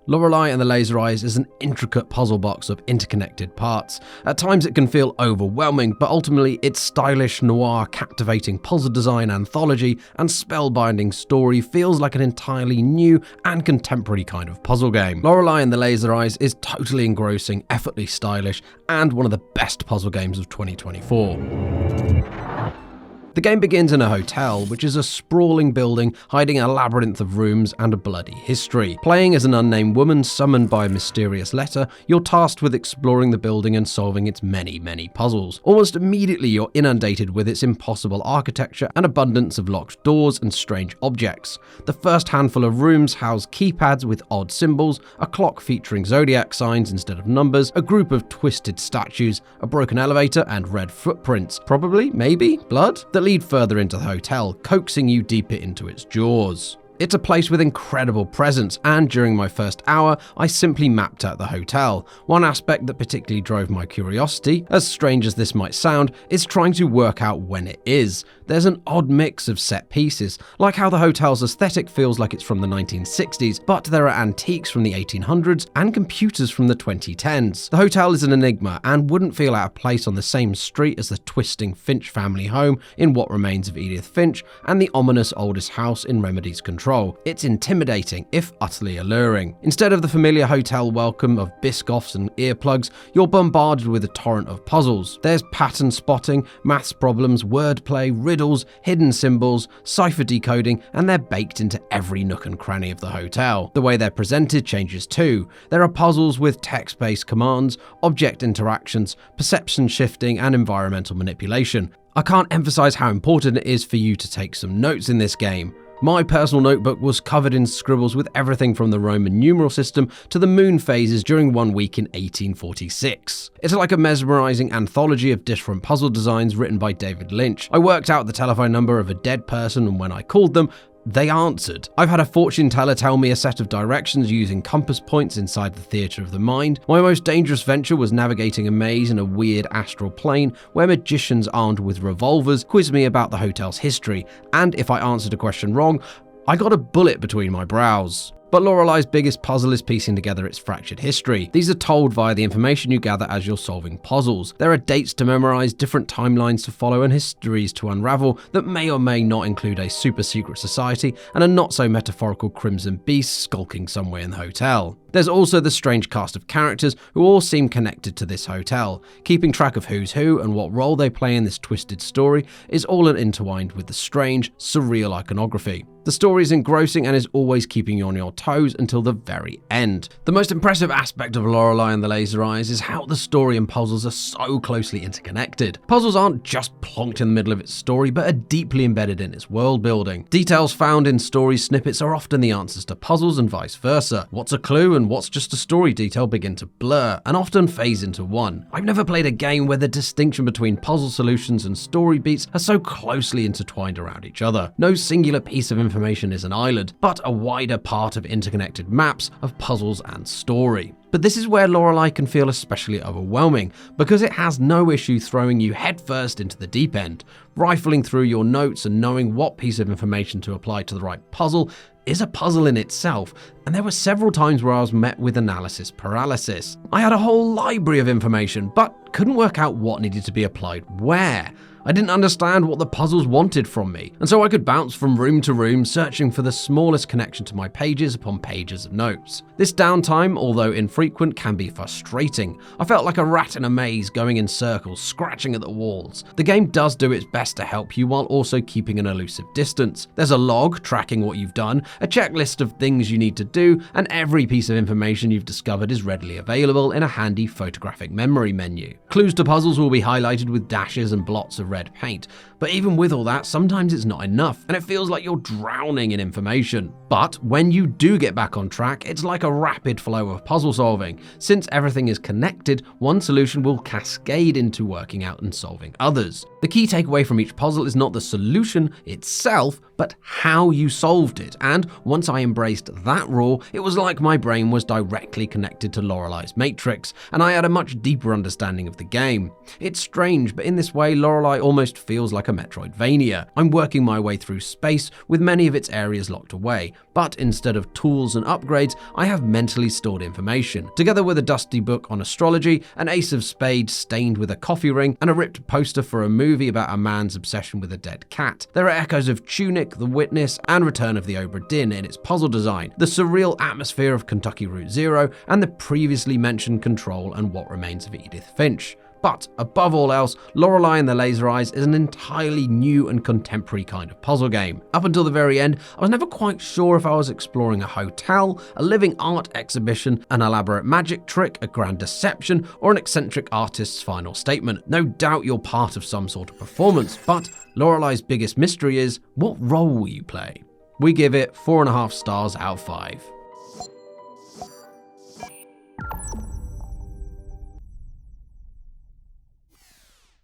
Lorelei and the Lazer Eyes is an intricate puzzle box of interconnected parts. At times it can feel overwhelming, but ultimately its stylish, noir, captivating puzzle design anthology and spellbinding story feels like an entirely new and contemporary kind of puzzle game. Lorelei and the Lazer Eyes is totally engrossing, effortlessly stylish, and one of the best puzzle games of 2024. The game begins in a hotel, which is a sprawling building hiding a labyrinth of rooms and a bloody history. Playing as an unnamed woman summoned by a mysterious letter, you're tasked with exploring the building and solving its many, many puzzles. Almost immediately, you're inundated with its impossible architecture and abundance of locked doors and strange objects. The first handful of rooms house keypads with odd symbols, a clock featuring zodiac signs instead of numbers, a group of twisted statues, a broken elevator, and red footprints. Probably, maybe, blood? That lead further into the hotel, coaxing you deeper into its jaws. It's a place with incredible presence, and during my first hour, I simply mapped out the hotel. One aspect that particularly drove my curiosity, as strange as this might sound, is trying to work out when it is. There's an odd mix of set pieces, like how the hotel's aesthetic feels like it's from the 1960s, but there are antiques from the 1800s and computers from the 2010s. The hotel is an enigma and wouldn't feel out of place on the same street as the twisting Finch family home in What Remains of Edith Finch and the ominous oldest house in Remedy's Control. It's intimidating, if utterly alluring. Instead of the familiar hotel welcome of biscoffs and earplugs, you're bombarded with a torrent of puzzles. There's pattern spotting, maths problems, wordplay, riddles, hidden symbols, cipher decoding, and they're baked into every nook and cranny of the hotel. The way they're presented changes too. There are puzzles with text-based commands, object interactions, perception shifting, and environmental manipulation. I can't emphasize how important it is for you to take some notes in this game. My personal notebook was covered in scribbles with everything from the Roman numeral system to the moon phases during 1 week in 1846. It's like a mesmerizing anthology of different puzzle designs written by David Lynch. I worked out the telephone number of a dead person, and when I called them, they answered. I've had a fortune teller tell me a set of directions using compass points inside the theatre of the mind. My most dangerous venture was navigating a maze in a weird astral plane where magicians armed with revolvers quizzed me about the hotel's history, and if I answered a question wrong, I got a bullet between my brows. But Lorelei's biggest puzzle is piecing together its fractured history. These are told via the information you gather as you're solving puzzles. There are dates to memorize, different timelines to follow, and histories to unravel that may or may not include a super secret society and a not so metaphorical crimson beast skulking somewhere in the hotel. There's also the strange cast of characters who all seem connected to this hotel. Keeping track of who's who and what role they play in this twisted story is all intertwined with the strange, surreal iconography. The story is engrossing and is always keeping you on your toes until the very end. The most impressive aspect of Lorelei and the Lazer Eyes is how the story and puzzles are so closely interconnected. Puzzles aren't just plonked in the middle of its story, but are deeply embedded in its world building. Details found in story snippets are often the answers to puzzles and vice versa. What's a clue and what's just a story detail begin to blur, and often phase into one. I've never played a game where the distinction between puzzle solutions and story beats are so closely intertwined around each other. No singular piece of information is an island, but a wider part of interconnected maps of puzzles and story. But this is where Lorelei can feel especially overwhelming, because it has no issue throwing you headfirst into the deep end. Rifling through your notes and knowing what piece of information to apply to the right puzzle is a puzzle in itself, and there were several times where I was met with analysis paralysis. I had a whole library of information, but couldn't work out what needed to be applied where. I didn't understand what the puzzles wanted from me, and so I could bounce from room to room searching for the smallest connection to my pages upon pages of notes. This downtime, although infrequent, can be frustrating. I felt like a rat in a maze going in circles, scratching at the walls. The game does do its best to help you while also keeping an elusive distance. There's a log tracking what you've done, a checklist of things you need to do, and every piece of information you've discovered is readily available in a handy photographic memory menu. Clues to puzzles will be highlighted with dashes and blots of red paint, but even with all that, sometimes it's not enough, and it feels like you're drowning in information. But when you do get back on track, it's like a rapid flow of puzzle solving. Since everything is connected, one solution will cascade into working out and solving others. The key takeaway from each puzzle is not the solution itself, but how you solved it, and once I embraced that rule, it was like my brain was directly connected to Lorelei's matrix, and I had a much deeper understanding of the game. It's strange, but in this way, Lorelei almost feels like a Metroidvania. I'm working my way through space with many of its areas locked away, but instead of tools and upgrades, I have mentally stored information. Together with a dusty book on astrology, an ace of spades stained with a coffee ring, and a ripped poster for a movie about a man's obsession with a dead cat, there are echoes of Tunic, The Witness, and Return of the Obra Dinn in its puzzle design, the surreal atmosphere of Kentucky Route Zero, and the previously mentioned Control and What Remains of Edith Finch. But above all else, Lorelei and the Lazer Eyes is an entirely new and contemporary kind of puzzle game. Up until the very end, I was never quite sure if I was exploring a hotel, a living art exhibition, an elaborate magic trick, a grand deception, or an eccentric artist's final statement. No doubt you're part of some sort of performance, but Lorelei's biggest mystery is, what role will you play? We give it 4.5 stars out of 5.